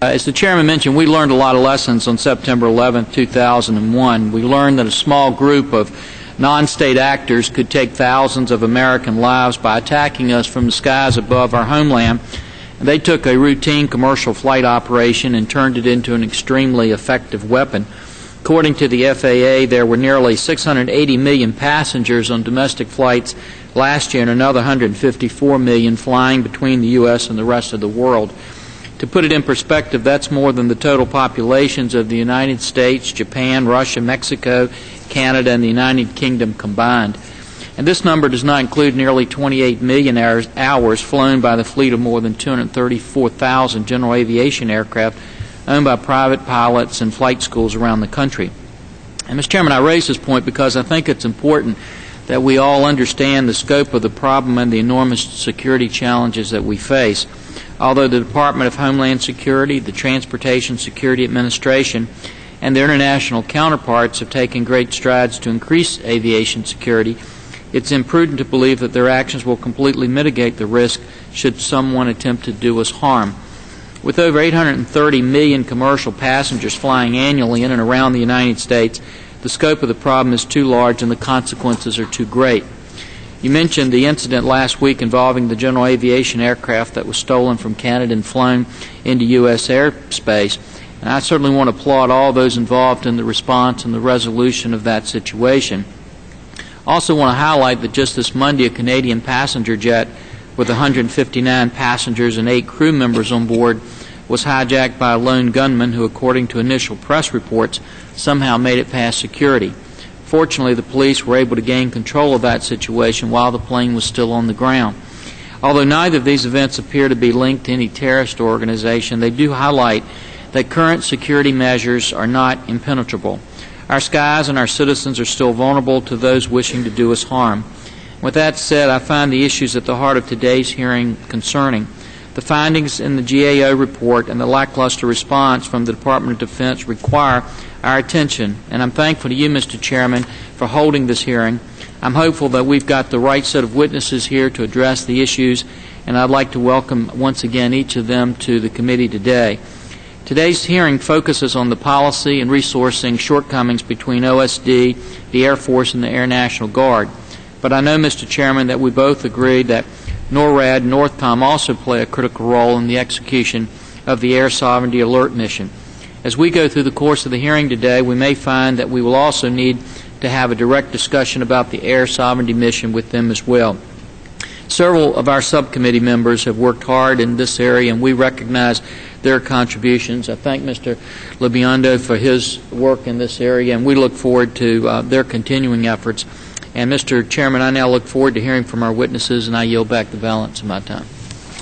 As the Chairman mentioned, we learned a lot of lessons on September 11, 2001. We learned that a small group of non-state actors could take thousands of American lives by attacking us from the skies above our homeland. They took a routine commercial flight operation and turned it into an extremely effective weapon. According to the FAA, there were nearly 680 million passengers on domestic flights last year and another 154 million flying between the U.S. and the rest of the world. To put it in perspective, that's more than the total populations of the United States, Japan, Russia, Mexico, Canada, and the United Kingdom combined. And this number does not include nearly 28 million hours flown by the fleet of more than 234,000 general aviation aircraft owned by private pilots and flight schools around the country. And, Mr. Chairman, I raise this point because I think it's important that we all understand the scope of the problem and the enormous security challenges that we face. Although the Department of Homeland Security, the Transportation Security Administration, and their international counterparts have taken great strides to increase aviation security, it's imprudent to believe that their actions will completely mitigate the risk should someone attempt to do us harm. With over 830 million commercial passengers flying annually in and around the United States, the scope of the problem is too large and the consequences are too great. You mentioned the incident last week involving the general aviation aircraft that was stolen from Canada and flown into U.S. airspace. And I certainly want to applaud all those involved in the response and the resolution of that situation. I also want to highlight that just this Monday, a Canadian passenger jet with 159 passengers and 8 crew members on board was hijacked by a lone gunman who, according to initial press reports, somehow made it past security. Fortunately, the police were able to gain control of that situation while the plane was still on the ground. Although neither of these events appear to be linked to any terrorist organization, they do highlight that current security measures are not impenetrable. Our skies and our citizens are still vulnerable to those wishing to do us harm. With that said, I find the issues at the heart of today's hearing concerning. The findings in the GAO report and the lackluster response from the Department of Defense require our attention, and I'm thankful to you, Mr. Chairman, for holding this hearing. I'm hopeful that we've got the right set of witnesses here to address the issues, and I'd like to welcome once again each of them to the committee today. Today's hearing focuses on the policy and resourcing shortcomings between OSD, the Air Force, and the Air National Guard. But I know, Mr. Chairman, that we both agree that NORAD and NORTHCOM also play a critical role in the execution of the Air Sovereignty Alert mission. As we go through the course of the hearing today, we may find that we will also need to have a direct discussion about the Air Sovereignty mission with them as well. Several of our subcommittee members have worked hard in this area, and we recognize their contributions. I thank Mr. Libiondo for his work in this area, and we look forward to their continuing efforts. And, Mr. Chairman, I now look forward to hearing from our witnesses, and I yield back the balance of my time.